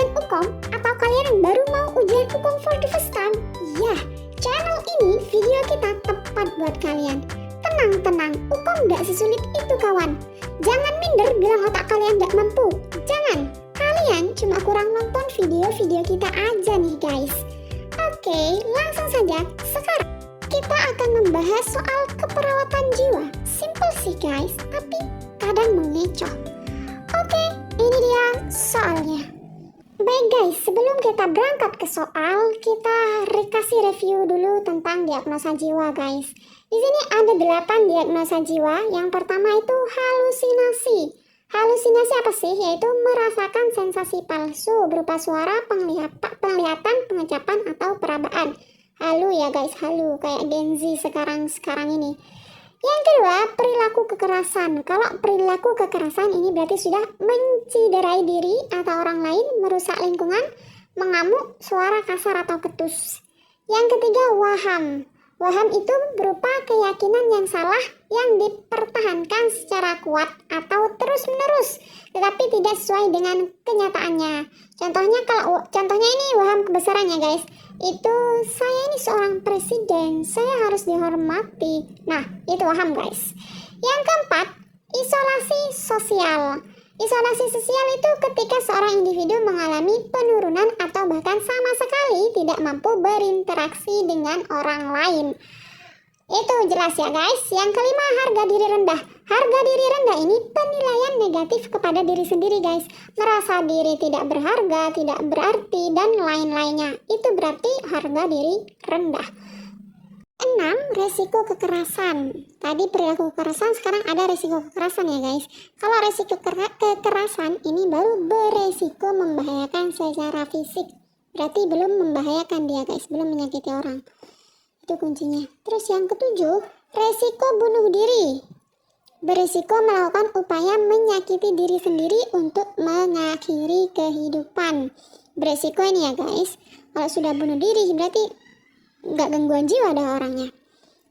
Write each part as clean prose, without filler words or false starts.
ujian UKOM atau kalian baru mau ujian UKOM for the first time? Ya, channel ini video kita tepat buat kalian. Tenang, UKOM gak sesulit itu kawan. Jangan minder bilang otak kalian gak mampu. Jangan, kalian cuma kurang nonton video-video kita aja nih guys. Oke, langsung saja. Sekarang kita akan membahas soal keperawatan jiwa. Simple sih guys, tapi kadang mengecoh. Oke, ini dia soalnya. Baik guys, sebelum kita berangkat ke soal, kita kasih review dulu tentang diagnosa jiwa guys. Di sini ada 8 diagnosa jiwa. Yang pertama itu halusinasi. Halusinasi apa sih? Yaitu merasakan sensasi palsu berupa suara, penglihatan, pengecapan, atau perabaan. Halu ya guys, halu kayak Gen Z sekarang ini. Yang kedua, perilaku kekerasan. Kalau perilaku kekerasan ini berarti sudah menciderai diri atau orang lain, merusak lingkungan, mengamuk, suara kasar atau ketus. Yang ketiga, waham. Waham itu berupa keyakinan yang salah yang dipertahankan secara kuat atau terus-menerus, tetapi tidak sesuai dengan kenyataannya. Contohnya ini waham kebesarannya guys. Itu saya ini seorang presiden, saya harus dihormati. Nah, itu waham guys. Yang keempat, isolasi sosial. Isolasi sosial itu ketika seorang individu mengalami penurunan atau bahkan sama sekali tidak mampu berinteraksi dengan orang lain. Itu jelas ya guys. Yang kelima, harga diri rendah. Harga diri rendah ini penilaian negatif kepada diri sendiri guys. Merasa diri tidak berharga, tidak berarti, dan lain-lainnya. Itu berarti harga diri rendah. 6. Resiko kekerasan. Tadi perilaku kekerasan, sekarang ada resiko kekerasan ya guys. Kalau resiko kekerasan ini baru beresiko membahayakan secara fisik. Berarti belum membahayakan dia guys, belum menyakiti orang. Itu kuncinya. Terus yang ketujuh, resiko bunuh diri. Beresiko melakukan upaya menyakiti diri sendiri untuk mengakhiri kehidupan. Beresiko ini ya guys. Kalau sudah bunuh diri berarti nggak gangguan jiwa dah orangnya.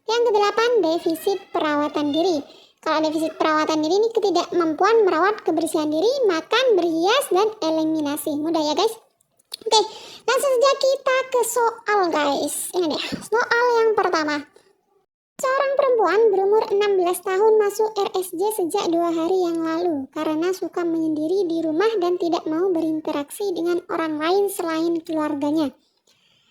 Yang kedelapan, defisit perawatan diri. Kalau defisit perawatan diri ini ketidakmampuan merawat kebersihan diri, makan, berhias, dan eliminasi. Mudah ya guys. Oke, langsung saja kita ke soal guys. Ini deh, soal yang pertama. Seorang perempuan berumur 16 tahun masuk RSJ sejak 2 hari yang lalu karena suka menyendiri di rumah dan tidak mau berinteraksi dengan orang lain selain keluarganya.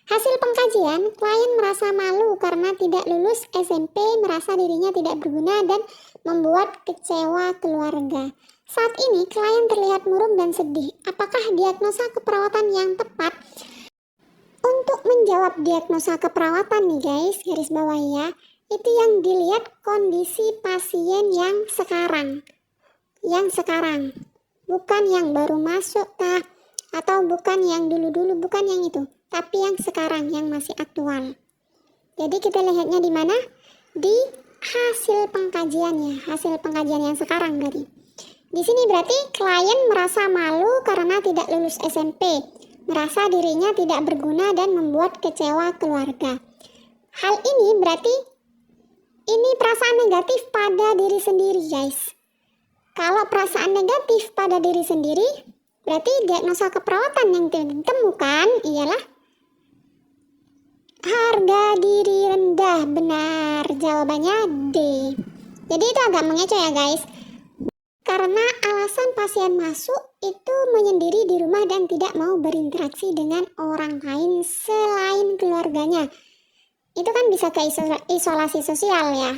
Hasil pengkajian, klien merasa malu karena tidak lulus SMP, merasa dirinya tidak berguna dan membuat kecewa keluarga. Saat ini, klien terlihat murung dan sedih. Apakah diagnosa keperawatan yang tepat? Untuk menjawab diagnosa keperawatan nih guys, garis bawah ya, itu yang dilihat kondisi pasien yang sekarang. Yang sekarang, bukan yang baru masuk kah? Atau bukan yang dulu-dulu, bukan yang itu. Tapi yang sekarang, yang masih aktual. Jadi kita lihatnya di mana? Di hasil pengkajiannya, hasil pengkajian yang sekarang berarti. Di sini berarti klien merasa malu karena tidak lulus SMP, merasa dirinya tidak berguna dan membuat kecewa keluarga. Hal ini berarti ini perasaan negatif pada diri sendiri guys. Kalau perasaan negatif pada diri sendiri, berarti diagnosa keperawatan yang ditemukan ialah harga diri rendah. Benar, jawabannya D. Jadi itu agak mengecoh ya guys. Karena alasan pasien masuk itu menyendiri di rumah dan tidak mau berinteraksi dengan orang lain selain keluarganya. Itu kan bisa ke isolasi sosial ya.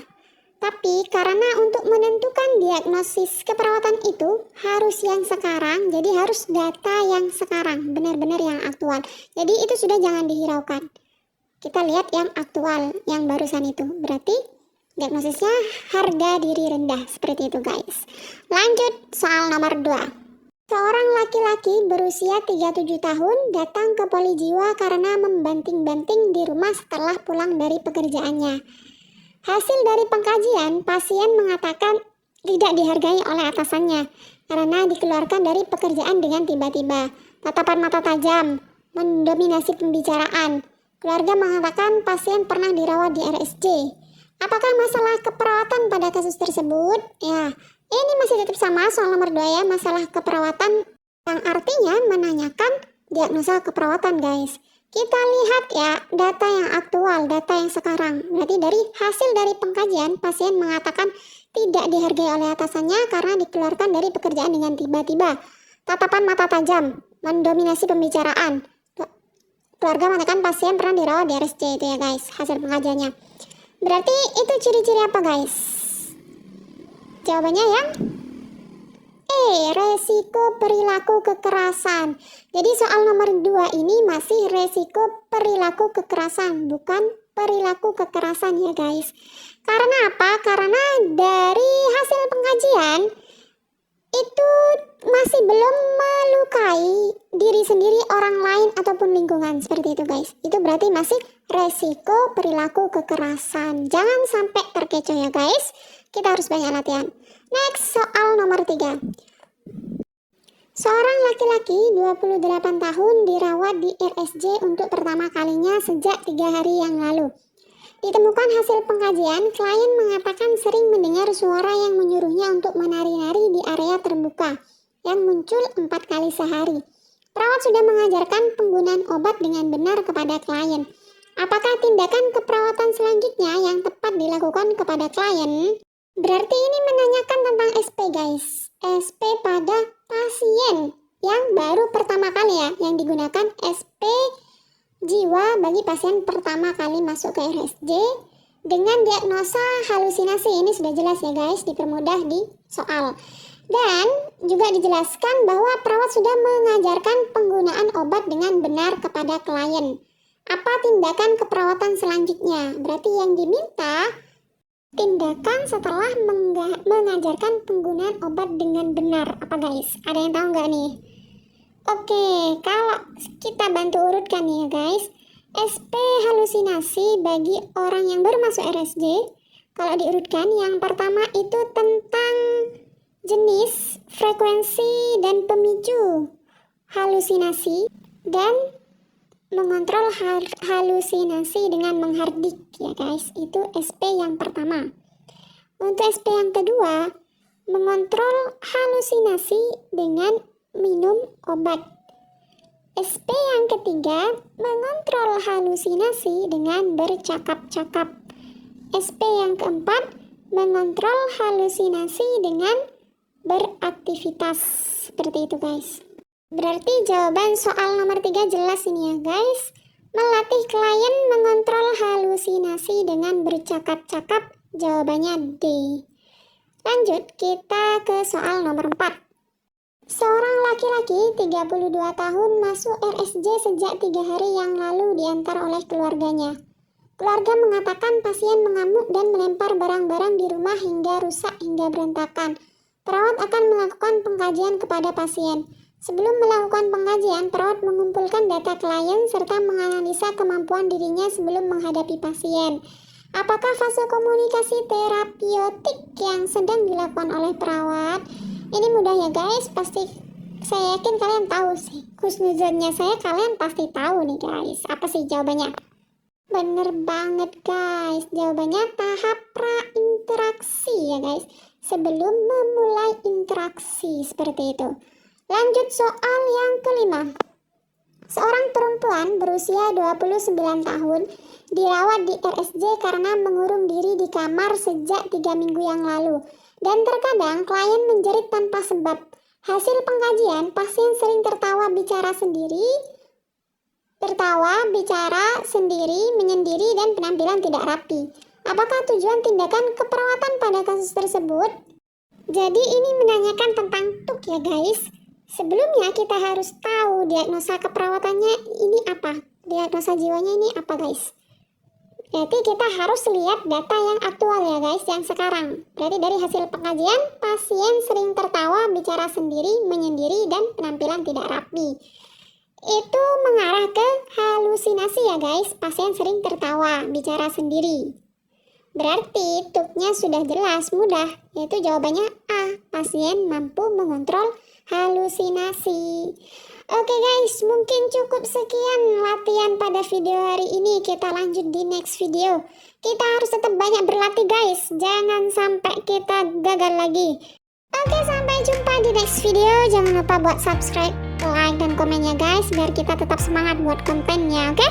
Tapi karena untuk menentukan diagnosis keperawatan itu harus yang sekarang, jadi harus data yang sekarang, benar-benar yang aktual. Jadi itu sudah jangan dihiraukan. Kita lihat yang aktual, yang barusan itu. Berarti diagnosisnya harga diri rendah, seperti itu guys. Lanjut soal nomor 2. Seorang laki-laki berusia 37 tahun datang ke poli jiwa karena membanting-banting di rumah setelah pulang dari pekerjaannya. Hasil dari pengkajian, pasien mengatakan tidak dihargai oleh atasannya karena dikeluarkan dari pekerjaan dengan tiba-tiba. Tatapan mata tajam, mendominasi pembicaraan. Keluarga mengatakan pasien pernah dirawat di RSJ. Apakah masalah keperawatan pada kasus tersebut? Ya, ini masih tetap sama soal nomor 2 ya, masalah keperawatan yang artinya menanyakan diagnosa keperawatan guys. Kita lihat ya data yang aktual, data yang sekarang. Berarti dari hasil dari pengkajian, pasien mengatakan tidak dihargai oleh atasannya karena dikeluarkan dari pekerjaan dengan tiba-tiba. Tatapan mata tajam, mendominasi pembicaraan. Keluarga mengatakan pasien pernah dirawat di RSJ itu ya guys, hasil pengkajiannya. Berarti itu ciri-ciri apa guys? Jawabannya yang resiko perilaku kekerasan. Jadi soal nomor 2 ini masih resiko perilaku kekerasan, bukan perilaku kekerasan ya guys. Karena apa? Karena dari hasil pengkajian itu masih belum melukai diri sendiri, orang lain ataupun lingkungan, seperti itu guys. Itu berarti masih resiko perilaku kekerasan. Jangan sampai terkecoh ya guys. Kita harus banyak latihan. Next, soal nomor 3. Seorang laki-laki 28 tahun dirawat di RSJ untuk pertama kalinya sejak 3 hari yang lalu. Ditemukan hasil pengkajian, klien mengatakan sering mendengar suara yang menyuruhnya untuk menari-nari di area terbuka yang muncul 4 kali sehari. Perawat sudah mengajarkan penggunaan obat dengan benar kepada klien. Apakah tindakan keperawatan selanjutnya yang tepat dilakukan kepada klien? Berarti ini menanyakan tentang SP guys. SP pada pasien yang baru pertama kali ya, yang digunakan SP jiwa bagi pasien pertama kali masuk ke RSJ dengan diagnosa halusinasi. Ini sudah jelas ya guys, dipermudah di soal. Dan juga dijelaskan bahwa perawat sudah mengajarkan penggunaan obat dengan benar kepada klien. Apa tindakan keperawatan selanjutnya? Berarti yang diminta tindakan setelah mengajarkan penggunaan obat dengan benar. Apa guys? Ada yang tahu nggak nih? Oke, kalau kita bantu urutkan nih ya guys. SP halusinasi bagi orang yang baru masuk RSJ, kalau diurutkan, yang pertama itu tentang jenis, frekuensi, dan pemicu halusinasi, dan mengontrol halusinasi dengan menghardik ya guys. Itu SP yang pertama. Untuk SP yang kedua, mengontrol halusinasi dengan minum obat. SP yang ketiga, mengontrol halusinasi dengan bercakap-cakap. SP yang keempat, mengontrol halusinasi dengan beraktivitas. Seperti itu guys. Berarti jawaban soal nomor 3 jelas ini ya guys. Melatih klien mengontrol halusinasi dengan bercakap-cakap. Jawabannya D. Lanjut kita ke soal nomor 4. Seorang laki-laki 32 tahun masuk RSJ sejak 3 hari yang lalu diantar oleh keluarganya. Keluarga mengatakan pasien mengamuk dan melempar barang-barang di rumah hingga rusak hingga berantakan. Perawat akan melakukan pengkajian kepada pasien. Sebelum melakukan pengkajian, perawat mengumpulkan data klien serta menganalisa kemampuan dirinya sebelum menghadapi pasien. Apakah fase komunikasi terapeutik yang sedang dilakukan oleh perawat? Ini mudah ya guys, pasti saya yakin kalian tahu sih. Husnuzonnya saya kalian pasti tahu nih guys. Apa sih jawabannya? Bener banget guys, jawabannya tahap prainteraksi ya guys. Sebelum memulai interaksi, seperti itu. Lanjut soal yang kelima. Seorang perempuan berusia 29 tahun dirawat di RSJ karena mengurung diri di kamar sejak 3 minggu yang lalu. Dan terkadang klien menjerit tanpa sebab. Hasil pengkajian, pasien sering tertawa, bicara sendiri, menyendiri, dan penampilan tidak rapi. Apakah tujuan tindakan keperawatan pada kasus tersebut? Jadi ini menanyakan tentang TUK ya guys. Sebelumnya kita harus tahu diagnosa keperawatannya ini apa. Diagnosa jiwanya ini apa guys. Berarti kita harus lihat data yang aktual ya guys, yang sekarang. Berarti dari hasil pengkajian, pasien sering tertawa, bicara sendiri, menyendiri, dan penampilan tidak rapi. Itu mengarah ke halusinasi ya guys, pasien sering tertawa, bicara sendiri. Berarti TUK-nya sudah jelas, mudah, yaitu jawabannya A, pasien mampu mengontrol halusinasi. Oke guys, mungkin cukup sekian latihan pada video hari ini. Kita lanjut di next video. Kita harus tetap banyak berlatih guys. Jangan sampai kita gagal lagi. Oke, sampai jumpa di next video. Jangan lupa buat subscribe. like dan komennya guys, biar kita tetap semangat buat kontennya, oke?